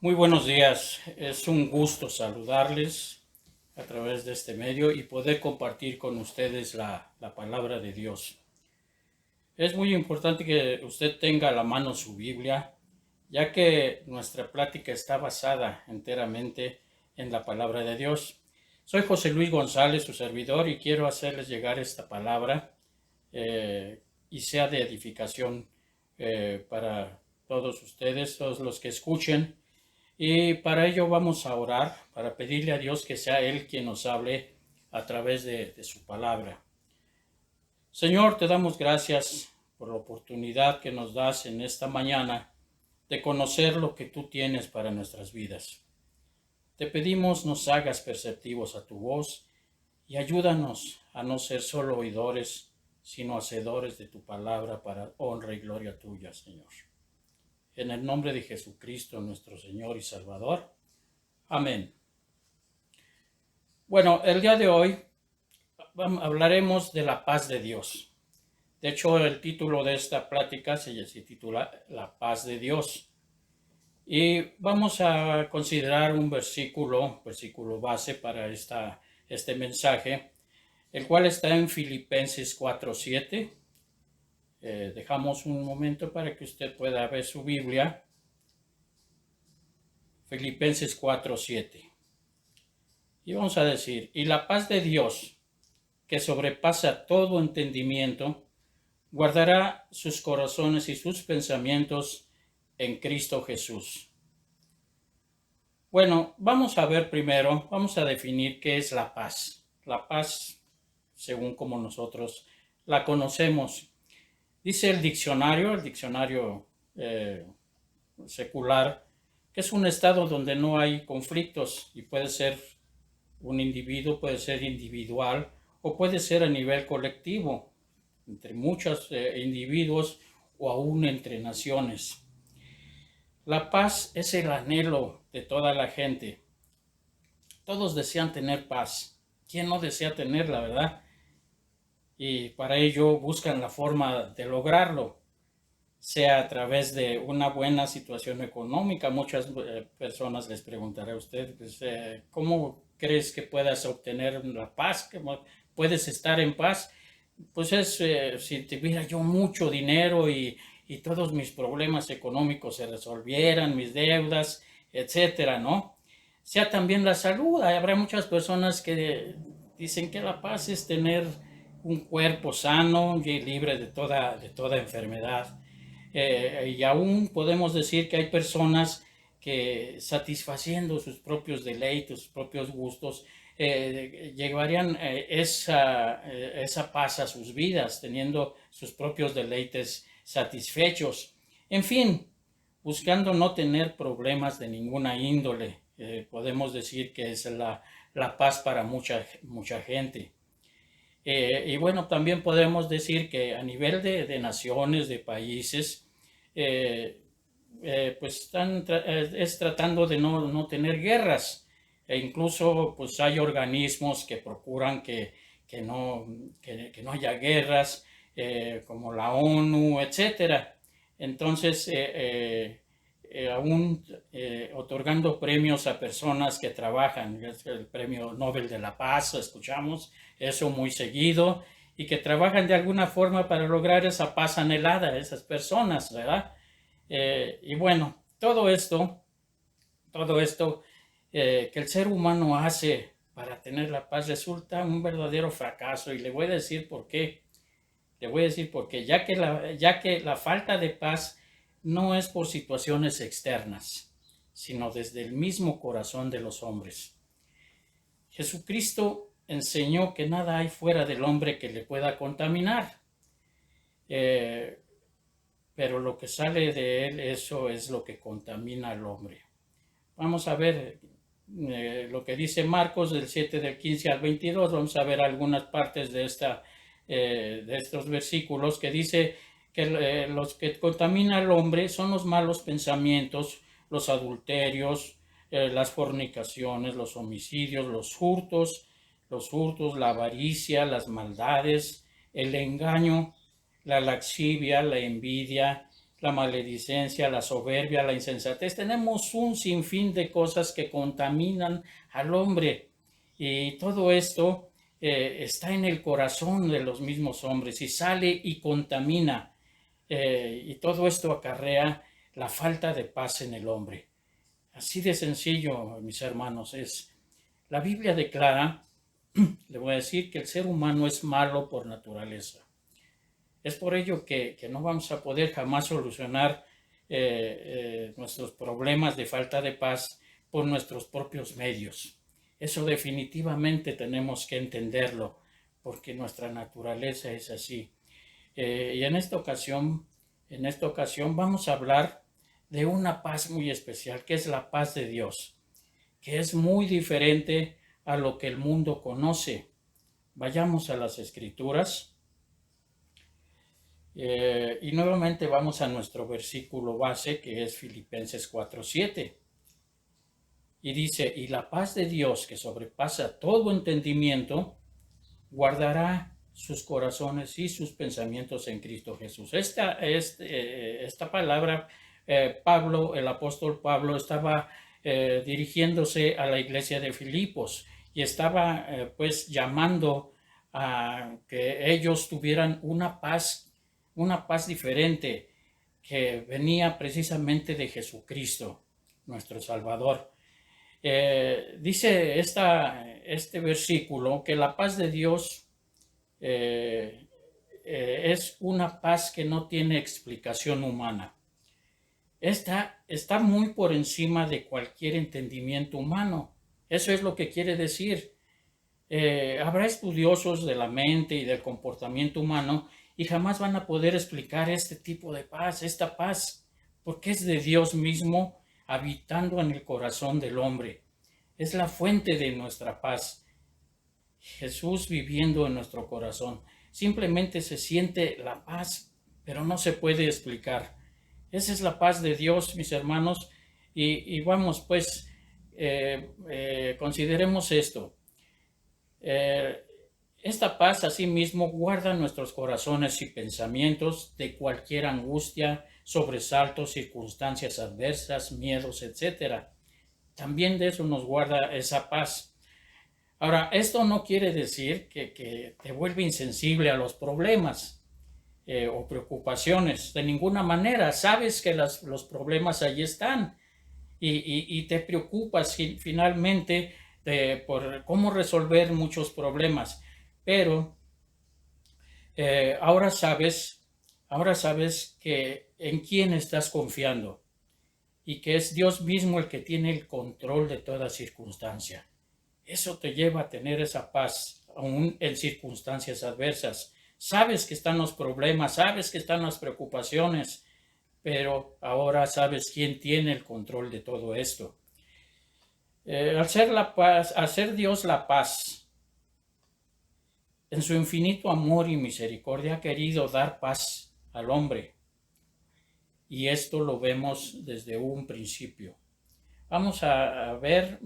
Muy buenos días, es un gusto saludarles a través de este medio y poder compartir con ustedes la palabra de Dios. Es muy importante que usted tenga a la mano su Biblia, ya que nuestra plática está basada enteramente en la palabra de Dios. Soy José Luis González, su servidor, y quiero hacerles llegar esta palabra y sea de edificación para todos ustedes, todos los que escuchen. Y para ello vamos a orar, para pedirle a Dios que sea Él quien nos hable a través de su palabra. Señor, te damos gracias por la oportunidad que nos das en esta mañana de conocer lo que tú tienes para nuestras vidas. Te pedimos nos hagas perceptivos a tu voz y ayúdanos a no ser solo oidores, sino hacedores de tu palabra para honra y gloria tuya, Señor. En el nombre de Jesucristo, nuestro Señor y Salvador. Amén. Bueno, el día de hoy hablaremos de la paz de Dios. De hecho, el título de esta plática se titula La paz de Dios. Y vamos a considerar un versículo base para este mensaje, el cual está en Filipenses 4:7. Dejamos un momento para que usted pueda ver su Biblia. Filipenses 4:7. Y vamos a decir, y la paz de Dios, que sobrepasa todo entendimiento, guardará sus corazones y sus pensamientos en Cristo Jesús. Bueno, vamos a ver primero, vamos a definir qué es la paz. La paz, según como nosotros la conocemos. Dice el diccionario secular, que es un estado donde no hay conflictos y puede ser un individuo, puede ser individual o puede ser a nivel colectivo, entre muchos individuos o aún entre naciones. La paz es el anhelo de toda la gente. Todos desean tener paz. ¿Quién no desea tenerla, verdad? Y para ello buscan la forma de lograrlo, sea a través de una buena situación económica. Muchas personas les preguntaré a usted, pues, ¿cómo crees que puedas obtener la paz? ¿Cómo puedes estar en paz? Pues si tuviera yo mucho dinero y todos mis problemas económicos se resolvieran, mis deudas, etcétera, ¿no? Sea también la salud. Habrá muchas personas que dicen que la paz es tener un cuerpo sano y libre de toda enfermedad. Y aún podemos decir que hay personas que satisfaciendo sus propios deleites, sus propios gustos, llevarían esa paz a sus vidas, teniendo sus propios deleites satisfechos. En fin, buscando no tener problemas de ninguna índole, podemos decir que es la paz para mucha gente. Y bueno, también podemos decir que a nivel de naciones, de países, eh, pues es tratando de no tener guerras. E incluso pues hay organismos que procuran que no, que no haya guerras, como la ONU, etcétera. Entonces, aún otorgando premios a personas que trabajan, el premio Nobel de la Paz, escuchamos eso muy seguido, y que trabajan de alguna forma para lograr esa paz anhelada, esas personas, ¿verdad? Y bueno, todo esto que el ser humano hace para tener la paz resulta un verdadero fracaso, y le voy a decir por qué. Le voy a decir por qué, ya que la falta de paz no es por situaciones externas, sino desde el mismo corazón de los hombres. Jesucristo enseñó que nada hay fuera del hombre que le pueda contaminar, eh, pero lo que sale de él, eso es lo que contamina al hombre. Vamos a ver lo que dice Marcos del 7 del 15 al 22. Vamos a ver algunas partes de estos versículos que dice que los que contaminan al hombre son los malos pensamientos, los adulterios, las fornicaciones, los homicidios, los hurtos, la avaricia, las maldades, el engaño, la laxivia, la envidia, la maledicencia, la soberbia, la insensatez. Tenemos un sinfín de cosas que contaminan al hombre. Y todo esto está en el corazón de los mismos hombres y sale y contamina. Y todo esto acarrea la falta de paz en el hombre. Así de sencillo, mis hermanos, es. La Biblia declara, le voy a decir, que el ser humano es malo por naturaleza. Es por ello que no vamos a poder jamás solucionar nuestros problemas de falta de paz por nuestros propios medios. Eso definitivamente tenemos que entenderlo, porque nuestra naturaleza es así. Y en esta ocasión vamos a hablar de una paz muy especial, que es la paz de Dios, que es muy diferente a lo que el mundo conoce. Vayamos a las Escrituras. Y nuevamente vamos a nuestro versículo base, que es Filipenses 4:7. Y dice, y la paz de Dios, que sobrepasa todo entendimiento, guardará sus corazones y sus pensamientos en Cristo Jesús. Esta palabra, Pablo, el apóstol Pablo, estaba dirigiéndose a la iglesia de Filipos y estaba pues llamando a que ellos tuvieran una paz diferente que venía precisamente de Jesucristo, nuestro Salvador. Dice este versículo que la paz de Dios es una paz que no tiene explicación humana. Esta está muy por encima de cualquier entendimiento humano. Eso es lo que quiere decir. Habrá estudiosos de la mente y del comportamiento humano y jamás van a poder explicar este tipo de paz, esta paz, porque es de Dios mismo habitando en el corazón del hombre. Es la fuente de nuestra paz. Jesús viviendo en nuestro corazón. Simplemente se siente la paz, pero no se puede explicar. Esa es la paz de Dios, mis hermanos, y vamos pues, consideremos esto. Esta paz asimismo guarda nuestros corazones y pensamientos de cualquier angustia, sobresaltos, circunstancias adversas, miedos, etc. También de eso nos guarda esa paz. Ahora, esto no quiere decir que te vuelve insensible a los problemas o preocupaciones. De ninguna manera. Sabes que los problemas ahí están y te preocupas finalmente por cómo resolver muchos problemas. Pero ahora sabes que en quién estás confiando y que es Dios mismo el que tiene el control de toda circunstancia. Eso te lleva a tener esa paz aún en circunstancias adversas. Sabes que están los problemas, sabes que están las preocupaciones, pero ahora sabes quién tiene el control de todo esto. Al ser Dios la paz, en su infinito amor y misericordia ha querido dar paz al hombre. Y esto lo vemos desde un principio. Vamos a ver,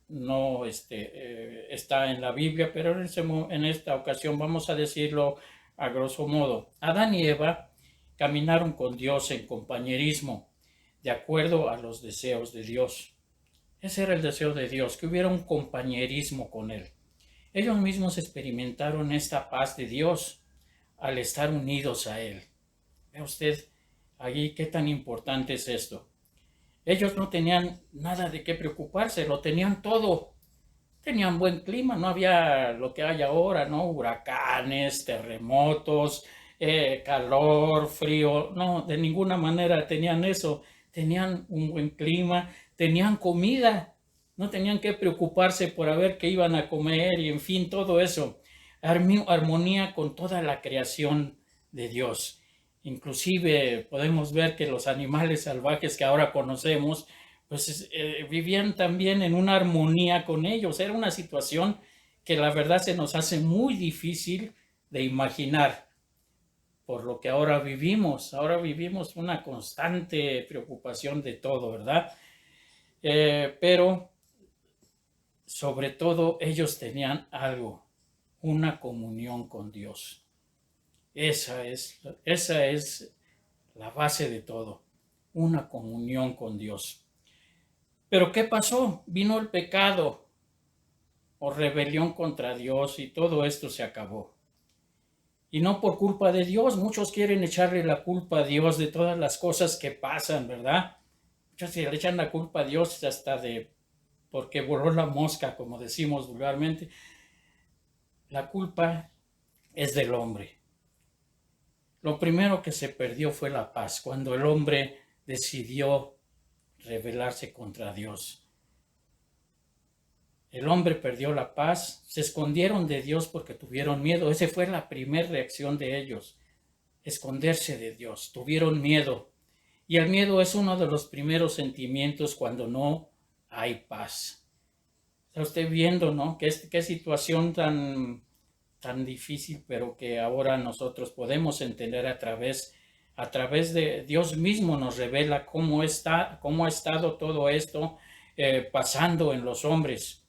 no está en la Biblia, pero en esta ocasión vamos a decirlo a grosso modo. Adán y Eva caminaron con Dios en compañerismo, de acuerdo a los deseos de Dios. Ese era el deseo de Dios, que hubiera un compañerismo con Él. Ellos mismos experimentaron esta paz de Dios al estar unidos a Él. Ve usted allí qué tan importante es esto. Ellos no tenían nada de qué preocuparse, lo tenían todo. Tenían buen clima, no había lo que hay ahora, ¿no? Huracanes, terremotos, calor, frío. No, de ninguna manera tenían eso. Tenían un buen clima, tenían comida. No tenían que preocuparse por ver qué iban a comer y en fin, todo eso. Armonía con toda la creación de Dios. Inclusive podemos ver que los animales salvajes que ahora conocemos, pues vivían también en una armonía con ellos. Era una situación que la verdad se nos hace muy difícil de imaginar por lo que ahora vivimos. Ahora vivimos una constante preocupación de todo, ¿verdad? Pero sobre todo ellos tenían algo, una comunión con Dios. Esa es la base de todo, una comunión con Dios. Pero ¿qué pasó? Vino el pecado o rebelión contra Dios y todo esto se acabó. Y no por culpa de Dios, muchos quieren echarle la culpa a Dios de todas las cosas que pasan, ¿verdad? Muchos le echan la culpa a Dios hasta de porque voló la mosca, como decimos vulgarmente. La culpa es del hombre. Lo primero que se perdió fue la paz, cuando el hombre decidió rebelarse contra Dios. El hombre perdió la paz, se escondieron de Dios porque tuvieron miedo. Esa fue la primera reacción de ellos, esconderse de Dios. Tuvieron miedo. Y el miedo es uno de los primeros sentimientos cuando no hay paz. Está usted viendo, ¿no? Qué situación tan difícil, pero que ahora nosotros podemos entender a través de Dios mismo nos revela cómo ha estado todo esto pasando en los hombres.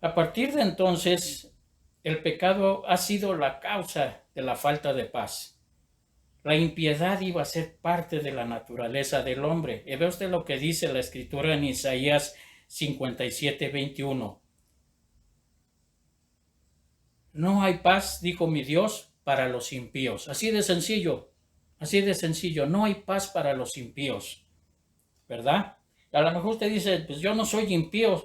A partir de entonces, el pecado ha sido la causa de la falta de paz. La impiedad iba a ser parte de la naturaleza del hombre. Y ve usted lo que dice la escritura en Isaías 57:21. No hay paz, dijo mi Dios, para los impíos. Así de sencillo, no hay paz para los impíos, ¿verdad? A lo mejor usted dice, pues yo no soy impío,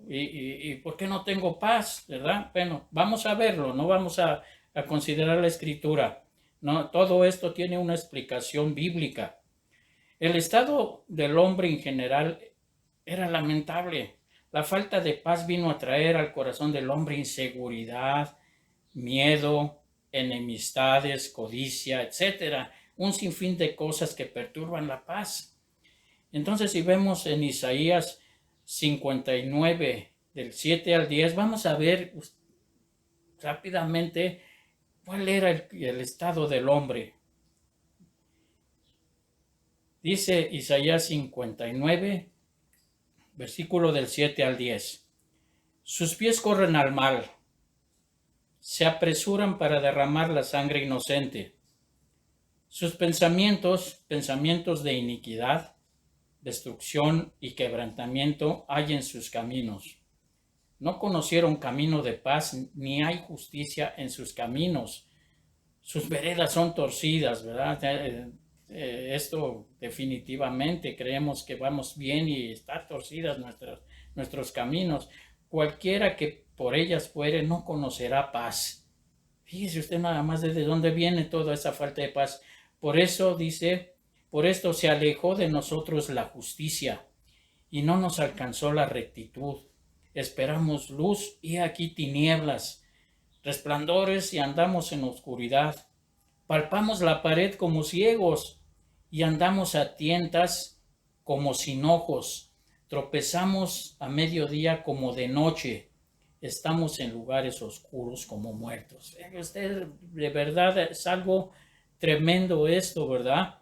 ¿y por qué no tengo paz, verdad? Bueno, vamos a verlo, no vamos a considerar la escritura. No, todo esto tiene una explicación bíblica. El estado del hombre en general era lamentable. La falta de paz vino a traer al corazón del hombre inseguridad, miedo, enemistades, codicia, etcétera, un sinfín de cosas que perturban la paz. Entonces, si vemos en Isaías 59, del 7 al 10, vamos a ver rápidamente cuál era el estado del hombre. Dice Isaías 59, versículo del 7 al 10. Sus pies corren al mal, se apresuran para derramar la sangre inocente. Sus pensamientos de iniquidad, destrucción y quebrantamiento hay en sus caminos. No conocieron camino de paz, ni hay justicia en sus caminos. Sus veredas son torcidas, ¿verdad? Esto definitivamente creemos que vamos bien y están torcidas nuestros caminos. Cualquiera que por ellas fuere no conocerá paz. Fíjese usted nada más desde dónde viene toda esa falta de paz. Por eso dice, por esto se alejó de nosotros la justicia y no nos alcanzó la rectitud. Esperamos luz y aquí tinieblas, resplandores y andamos en oscuridad. Palpamos la pared como ciegos y andamos a tientas como sin ojos. Tropezamos a mediodía como de noche. Estamos en lugares oscuros como muertos. De verdad es algo tremendo esto, ¿verdad?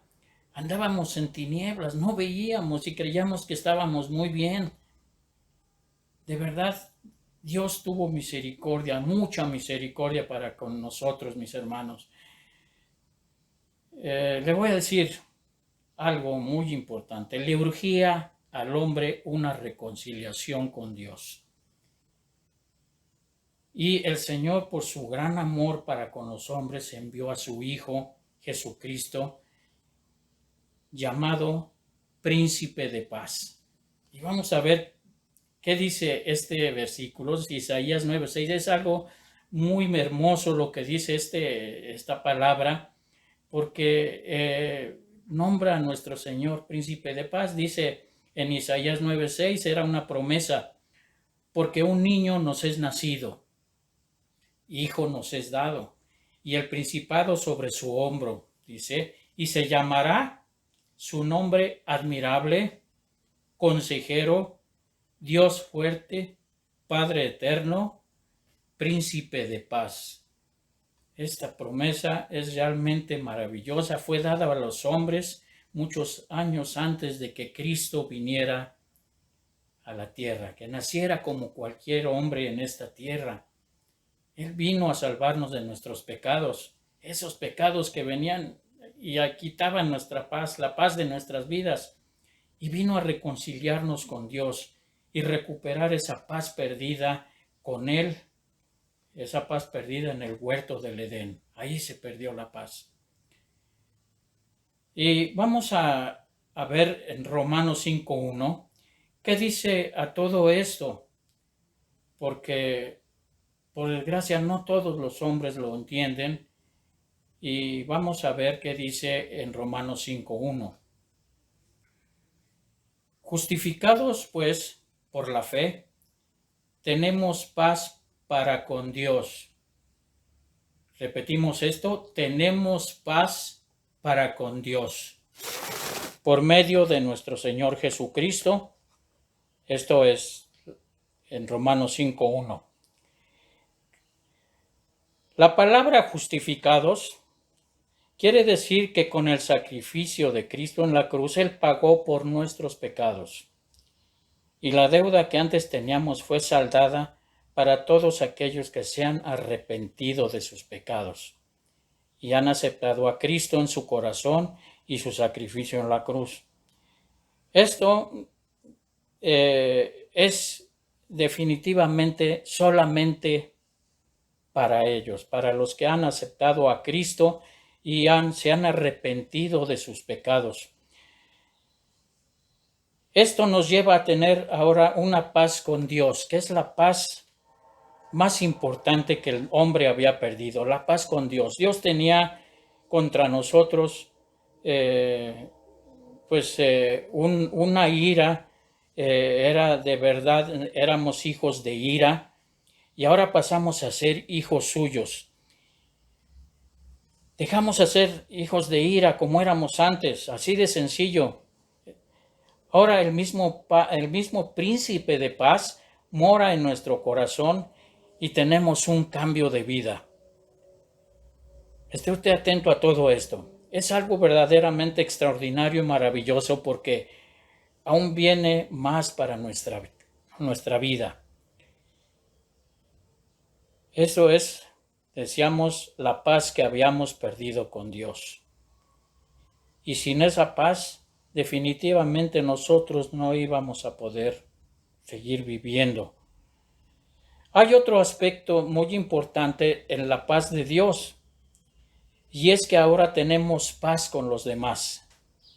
Andábamos en tinieblas, no veíamos y creíamos que estábamos muy bien. De verdad, Dios tuvo misericordia, mucha misericordia para con nosotros, mis hermanos. Le voy a decir algo muy importante. Le urgía al hombre una reconciliación con Dios. Y el Señor, por su gran amor para con los hombres, envió a su Hijo Jesucristo, llamado Príncipe de Paz. Y vamos a ver qué dice este versículo, Isaías 9:6. Es algo muy hermoso lo que dice esta palabra, porque nombra a nuestro Señor Príncipe de Paz. Dice en Isaías 9:6, era una promesa, porque un niño nos es nacido, hijo nos es dado, y el principado sobre su hombro, dice, y se llamará su nombre admirable, consejero, Dios fuerte, Padre eterno, Príncipe de paz. Esta promesa es realmente maravillosa. Fue dada a los hombres muchos años antes de que Cristo viniera a la tierra, que naciera como cualquier hombre en esta tierra. Él vino a salvarnos de nuestros pecados, esos pecados que venían y quitaba nuestra paz, la paz de nuestras vidas, y vino a reconciliarnos con Dios y recuperar esa paz perdida con Él, esa paz perdida en el huerto del Edén. Ahí se perdió la paz. Y vamos a ver en Romanos 5:1 qué dice a todo esto, porque por desgracia no todos los hombres lo entienden, y vamos a ver qué dice en Romanos 5:1. Justificados pues por la fe, tenemos paz para con Dios. Repetimos esto, tenemos paz para con Dios por medio de nuestro Señor Jesucristo. Esto es en Romanos 5:1. La palabra justificados quiere decir que con el sacrificio de Cristo en la cruz, Él pagó por nuestros pecados. Y la deuda que antes teníamos fue saldada para todos aquellos que se han arrepentido de sus pecados y han aceptado a Cristo en su corazón y su sacrificio en la cruz. Esto es definitivamente solamente para ellos, para los que han aceptado a Cristo y se han arrepentido de sus pecados. Esto nos lleva a tener ahora una paz con Dios, que es la paz más importante que el hombre había perdido, la paz con Dios. Dios tenía contra nosotros una ira, era de verdad, éramos hijos de ira, y ahora pasamos a ser hijos suyos. Dejamos de ser hijos de ira como éramos antes, así de sencillo. Ahora el mismo príncipe de paz mora en nuestro corazón y tenemos un cambio de vida. Esté usted atento a todo esto. Es algo verdaderamente extraordinario y maravilloso porque aún viene más para nuestra vida. Eso es, decíamos, la paz que habíamos perdido con Dios. Y sin esa paz, definitivamente nosotros no íbamos a poder seguir viviendo. Hay otro aspecto muy importante en la paz de Dios, y es que ahora tenemos paz con los demás,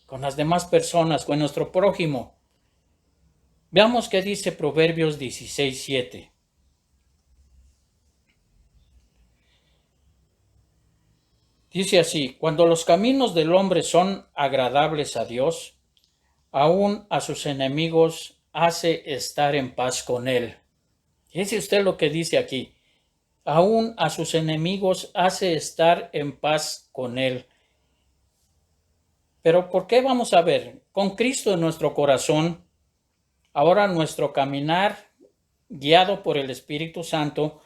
con las demás personas, con nuestro prójimo. Veamos qué dice Proverbios 16:7. Dice así: cuando los caminos del hombre son agradables a Dios, aún a sus enemigos hace estar en paz con él. Fíjese usted lo que dice aquí. Aún a sus enemigos hace estar en paz con él. Pero ¿por qué? Vamos a ver. Con Cristo en nuestro corazón, ahora nuestro caminar, guiado por el Espíritu Santo,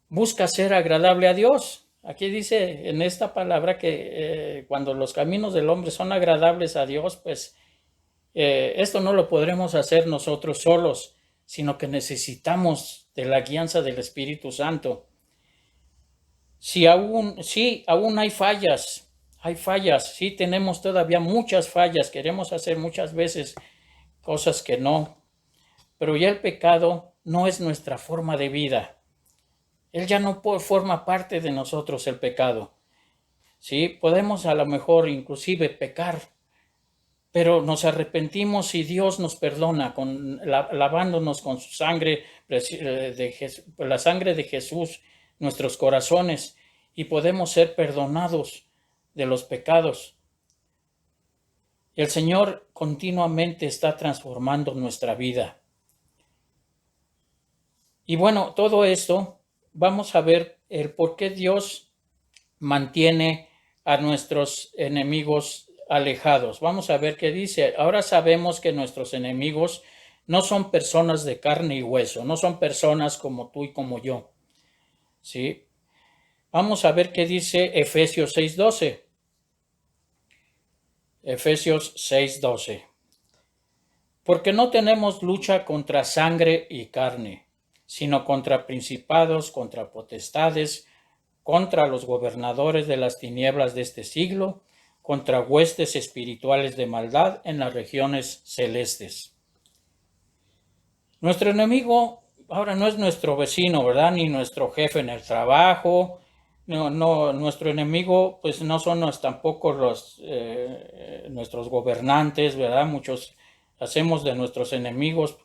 busca ser agradable a Dios. Aquí dice en esta palabra que cuando los caminos del hombre son agradables a Dios, pues esto no lo podremos hacer nosotros solos, sino que necesitamos de la guianza del Espíritu Santo. Sí, aún hay fallas, sí tenemos todavía muchas fallas, queremos hacer muchas veces cosas que no, pero ya el pecado no es nuestra forma de vida. Él ya no forma parte de nosotros, el pecado. Sí, podemos a lo mejor inclusive pecar, pero nos arrepentimos y Dios nos perdona lavándonos con su sangre, la sangre de Jesús, nuestros corazones, y podemos ser perdonados de los pecados. El Señor continuamente está transformando nuestra vida. Y bueno, todo esto, vamos a ver el por qué Dios mantiene a nuestros enemigos alejados. Vamos a ver qué dice. Ahora sabemos que nuestros enemigos no son personas de carne y hueso, no son personas como tú y como yo. ¿Sí? Vamos a ver qué dice Efesios 6:12. Efesios 6:12. Porque no tenemos lucha contra sangre y carne, sino contra principados, contra potestades, contra los gobernadores de las tinieblas de este siglo, contra huestes espirituales de maldad en las regiones celestes. Nuestro enemigo ahora no es nuestro vecino, ¿verdad? Ni nuestro jefe en el trabajo. No, nuestro enemigo pues no son tampoco nuestros gobernantes, ¿verdad? Muchos hacemos de nuestros enemigos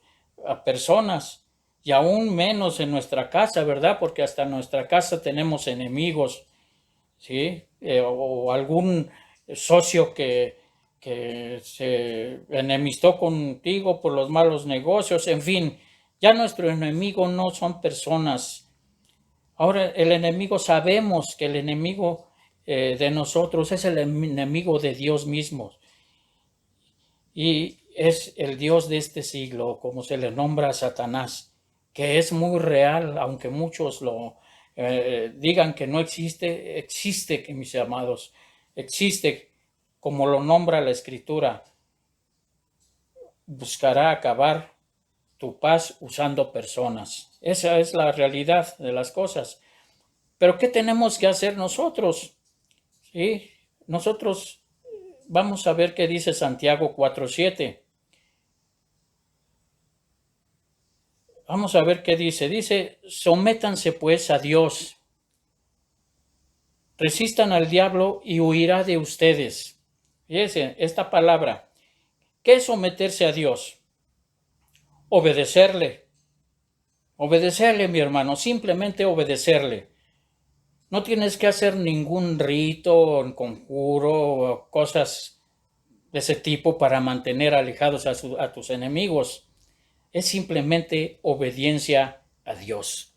a personas y aún menos en nuestra casa, ¿verdad? Porque hasta en nuestra casa tenemos enemigos, ¿sí? O algún socio que se enemistó contigo por los malos negocios, en fin, ya nuestro enemigo no son personas. Ahora el enemigo, sabemos que el enemigo de nosotros es el enemigo de Dios mismo y es el Dios de este siglo, como se le nombra a Satanás, que es muy real, aunque muchos lo digan que no existe. Existe, que mis amados, existe, como lo nombra la Escritura. Buscará acabar tu paz usando personas. Esa es la realidad de las cosas. Pero ¿qué tenemos que hacer nosotros? ¿Sí? Nosotros vamos a ver qué dice Santiago 4:7. Vamos a ver qué dice. Dice, sométanse pues a Dios. Resistan al diablo y huirá de ustedes. Fíjense, esta palabra. ¿Qué es someterse a Dios? Obedecerle. Obedecerle, mi hermano, simplemente obedecerle. No tienes que hacer ningún rito, conjuro o cosas de ese tipo para mantener alejados a tus enemigos. Es simplemente obediencia a Dios.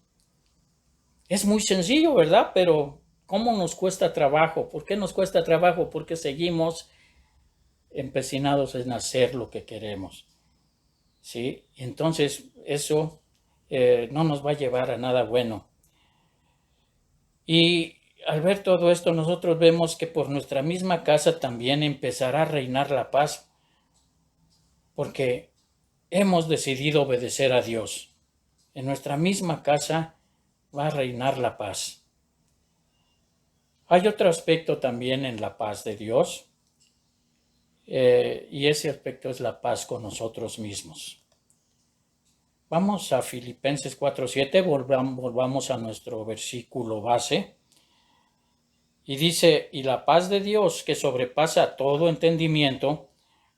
Es muy sencillo, ¿verdad? Pero ¿cómo nos cuesta trabajo? ¿Por qué nos cuesta trabajo? Porque seguimos empecinados en hacer lo que queremos, ¿sí? Entonces eso no nos va a llevar a nada bueno. Y al ver todo esto, nosotros vemos que por nuestra misma casa también empezará a reinar la paz, porque hemos decidido obedecer a Dios. En nuestra misma casa va a reinar la paz. Hay otro aspecto también en la paz de Dios, y ese aspecto es la paz con nosotros mismos. Vamos a Filipenses 4:7, volvamos a nuestro versículo base. Y dice, y la paz de Dios, que sobrepasa todo entendimiento,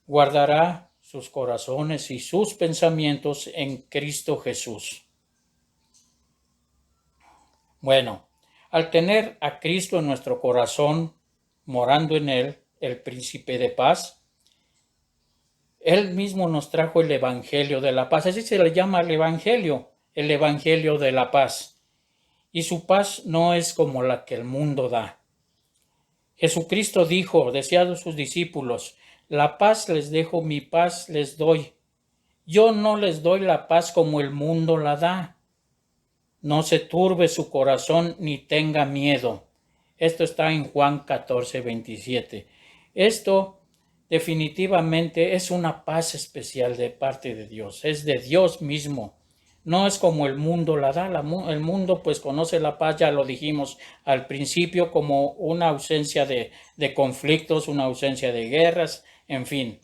guardará sus corazones y sus pensamientos en Cristo Jesús. Bueno, al tener a Cristo en nuestro corazón, morando en él, el príncipe de paz, él mismo nos trajo el evangelio de la paz. Así se le llama el evangelio de la paz. Y su paz no es como la que el mundo da. Jesucristo dijo, decía a sus discípulos, la paz les dejo, mi paz les doy. Yo no les doy la paz como el mundo la da. No se turbe su corazón ni tenga miedo. Esto está en Juan 14:27. Esto definitivamente es una paz especial de parte de Dios. Es de Dios mismo. No es como el mundo la da. El mundo pues conoce la paz, ya lo dijimos al principio, como una ausencia de conflictos, una ausencia de guerras, en fin.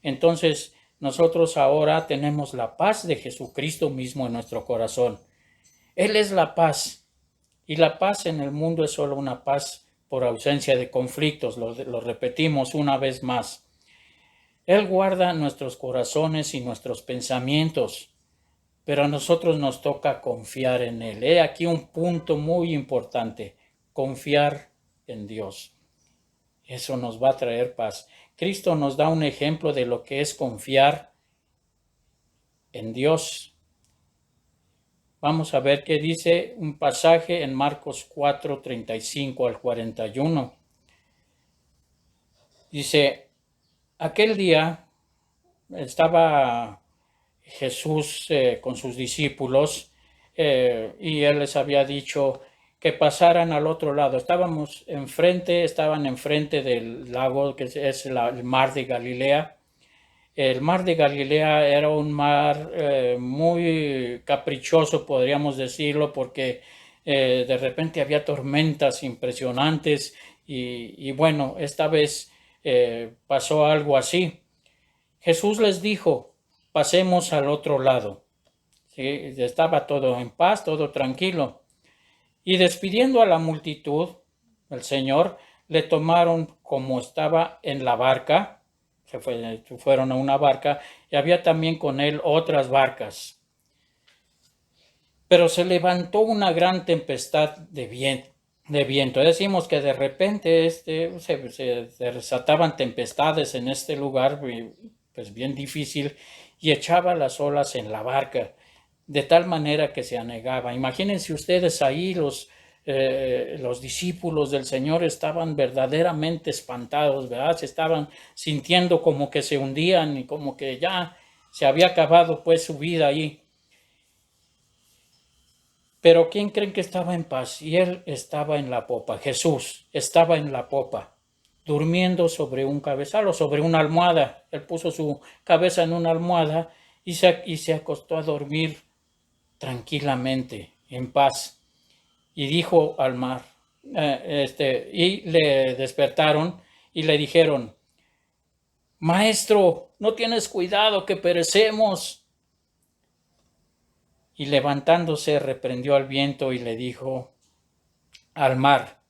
Entonces nosotros ahora tenemos la paz de Jesucristo mismo en nuestro corazón. Él es la paz. Y la paz en el mundo es solo una paz por ausencia de conflictos. Lo repetimos una vez más. Él guarda nuestros corazones y nuestros pensamientos, pero a nosotros nos toca confiar en Él. He aquí un punto muy importante, confiar en Dios. Eso nos va a traer paz. Cristo nos da un ejemplo de lo que es confiar en Dios. Vamos a ver qué dice un pasaje en Marcos 4:35 al 41. Dice, aquel día estaba Jesús con sus discípulos y él les había dicho que pasaran al otro lado. Estaban enfrente del lago que es el mar de Galilea. El mar de Galilea era un mar muy caprichoso, podríamos decirlo, porque de repente había tormentas impresionantes y bueno, esta vez pasó algo así. Jesús les dijo, pasemos al otro lado. ¿Sí? Estaba todo en paz, todo tranquilo. Y despidiendo a la multitud, el Señor le tomaron como estaba en la barca, fueron a una barca, y había también con él otras barcas. Pero se levantó una gran tempestad de viento. Decimos que de repente se desataban tempestades en este lugar, pues bien difícil, y echaba las olas en la barca, de tal manera que se anegaba. Imagínense ustedes ahí, los discípulos del Señor estaban verdaderamente espantados, ¿verdad? Se estaban sintiendo como que se hundían y como que ya se había acabado pues su vida ahí. Pero ¿quién creen que estaba en paz? Y él estaba en la popa. Jesús estaba en la popa, durmiendo sobre un cabezal o sobre una almohada. Él puso su cabeza en una almohada y se acostó a dormir tranquilamente, en paz. Y dijo al mar, y le despertaron y le dijeron, Maestro, ¿no tienes cuidado que perecemos? Y levantándose reprendió al viento y le dijo al mar,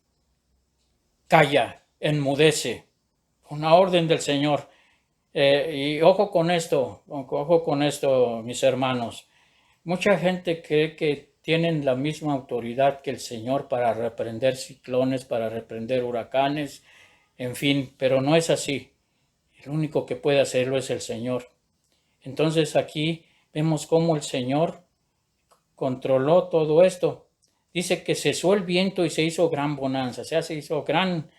calla, enmudece. Una orden del Señor. Y ojo con esto, mis hermanos. Mucha gente cree que tienen la misma autoridad que el Señor para reprender ciclones, para reprender huracanes, en fin, pero no es así. El único que puede hacerlo es el Señor. Entonces aquí vemos cómo el Señor controló todo esto. Dice que cesó el viento y se hizo gran bonanza, o sea, se hizo gran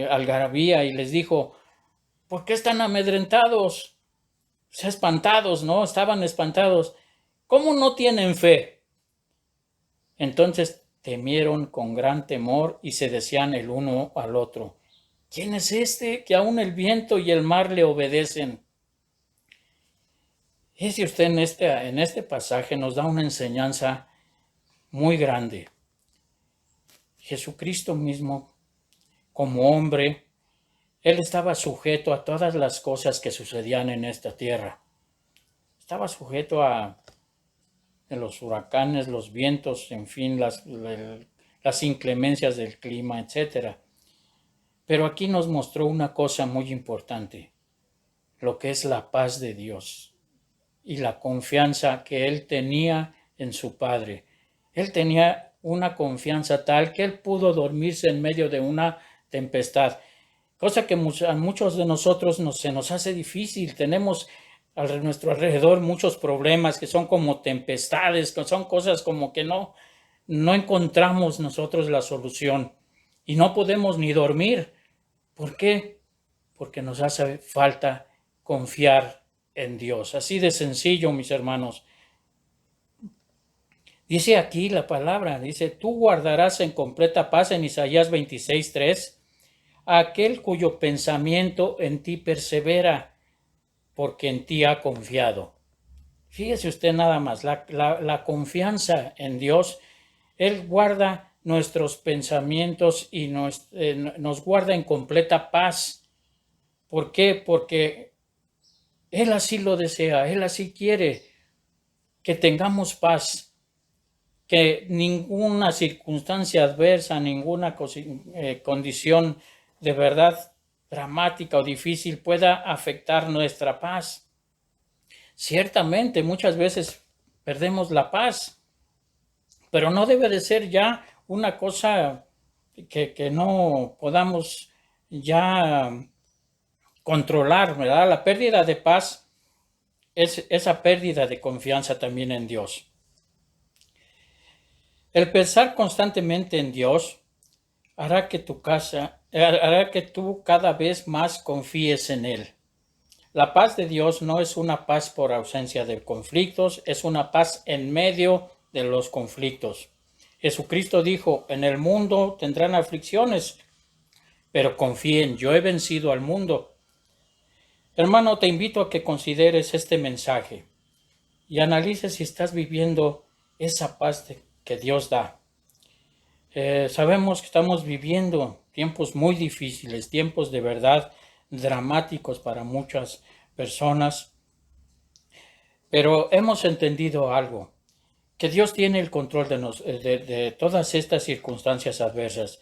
algarabía y les dijo, ¿por qué están amedrentados? O sea, espantados, ¿no? Estaban espantados. ¿Cómo no tienen fe? Entonces temieron con gran temor y se decían el uno al otro, ¿quién es este que aún el viento y el mar le obedecen? Y si usted en este pasaje nos da una enseñanza muy grande. Jesucristo mismo, como hombre, él estaba sujeto a todas las cosas que sucedían en esta tierra. Estaba sujeto a los huracanes, los vientos, en fin, las inclemencias del clima, etc. Pero aquí nos mostró una cosa muy importante, lo que es la paz de Dios y la confianza que él tenía en su Padre. Él tenía una confianza tal que él pudo dormirse en medio de una tempestad, cosa que a muchos de nosotros se nos hace difícil. Tenemos a nuestro alrededor muchos problemas que son como tempestades, que son cosas como que no encontramos nosotros la solución y no podemos ni dormir. ¿Por qué? Porque nos hace falta confiar en Dios. Así de sencillo, mis hermanos. Dice aquí la palabra, dice, tú guardarás en completa paz en Isaías 26:3 a aquel cuyo pensamiento en ti persevera, porque en ti ha confiado. Fíjese usted nada más, la confianza en Dios, Él guarda nuestros pensamientos y nos guarda en completa paz. ¿Por qué? Porque Él así lo desea, Él así quiere que tengamos paz, que ninguna circunstancia adversa, ninguna condición de verdad dramática o difícil pueda afectar nuestra paz. Ciertamente, muchas veces perdemos la paz, pero no debe de ser ya una cosa que no podamos ya controlar, ¿verdad? La pérdida de paz es esa pérdida de confianza también en Dios. El pensar constantemente en Dios hará que tú cada vez más confíes en Él. La paz de Dios no es una paz por ausencia de conflictos, es una paz en medio de los conflictos. Jesucristo dijo, en el mundo tendrán aflicciones, pero confíen, yo he vencido al mundo. Hermano, te invito a que consideres este mensaje y analices si estás viviendo esa paz que Dios da. Sabemos que estamos viviendo tiempos muy difíciles, tiempos de verdad dramáticos para muchas personas, pero hemos entendido algo, que Dios tiene el control de todas estas circunstancias adversas.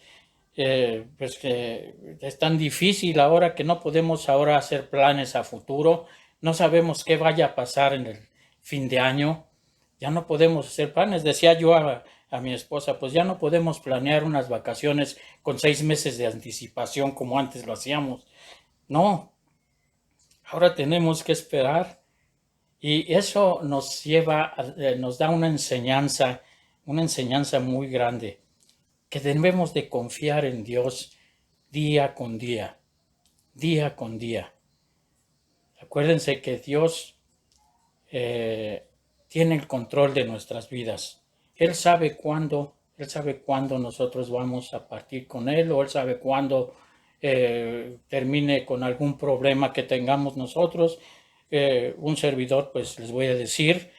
Pues que es tan difícil ahora que no podemos ahora hacer planes a futuro, no sabemos qué vaya a pasar en el fin de año, ya no podemos hacer planes. Decía yo a mi esposa, pues ya no podemos planear unas vacaciones con 6 meses de anticipación como antes lo hacíamos. No, ahora tenemos que esperar y eso nos lleva, nos da una enseñanza muy grande, que debemos de confiar en Dios día con día, día con día. Acuérdense que Dios tiene el control de nuestras vidas. Él sabe cuándo nosotros vamos a partir con Él, o Él sabe cuándo termine con algún problema que tengamos nosotros. Un servidor, pues les voy a decir,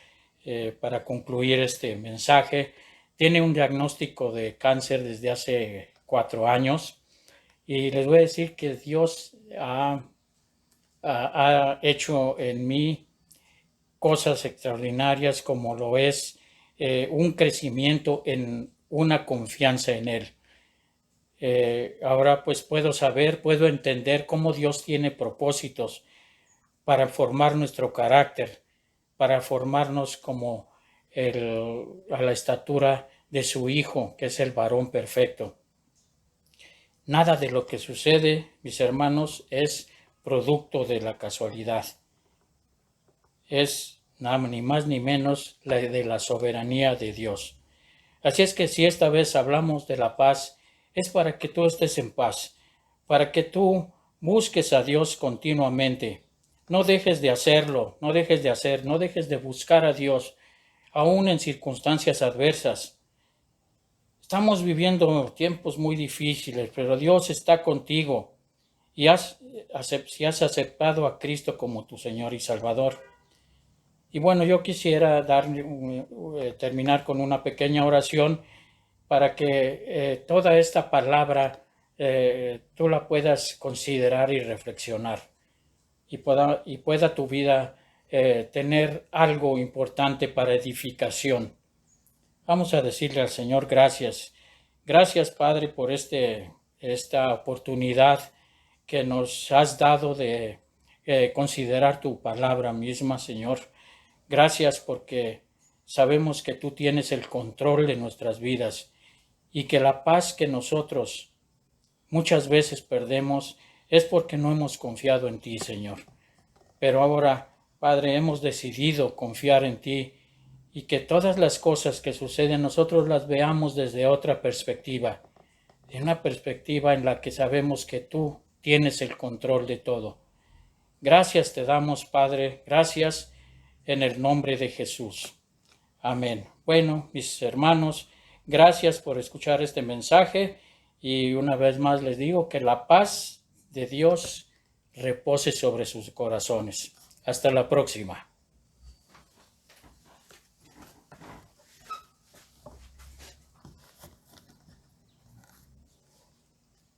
para concluir este mensaje, tiene un diagnóstico de cáncer desde hace 4 años y les voy a decir que Dios ha hecho en mí cosas extraordinarias, como lo es un crecimiento en una confianza en Él. Ahora pues puedo entender cómo Dios tiene propósitos para formar nuestro carácter, para formarnos como a la estatura de su Hijo, que es el varón perfecto. Nada de lo que sucede, mis hermanos, es producto de la casualidad. Es ni más ni menos de la soberanía de Dios. Así es que si esta vez hablamos de la paz, es para que tú estés en paz, para que tú busques a Dios continuamente. No dejes de hacerlo, no dejes de buscar a Dios, aún en circunstancias adversas. Estamos viviendo tiempos muy difíciles, pero Dios está contigo y si has aceptado a Cristo como tu Señor y Salvador. Y bueno, yo quisiera terminar con una pequeña oración para que toda esta palabra tú la puedas considerar y reflexionar y pueda tu vida tener algo importante para edificación. Vamos a decirle al Señor gracias. Gracias, Padre, por esta oportunidad que nos has dado de considerar tu palabra misma, Señor. Gracias porque sabemos que tú tienes el control de nuestras vidas y que la paz que nosotros muchas veces perdemos es porque no hemos confiado en ti, Señor. Pero ahora, Padre, hemos decidido confiar en ti y que todas las cosas que suceden nosotros las veamos desde otra perspectiva, de una perspectiva en la que sabemos que tú tienes el control de todo. Gracias te damos, Padre, gracias en el nombre de Jesús. Amén. Bueno, mis hermanos, gracias por escuchar este mensaje y una vez más les digo que la paz de Dios repose sobre sus corazones. Hasta la próxima.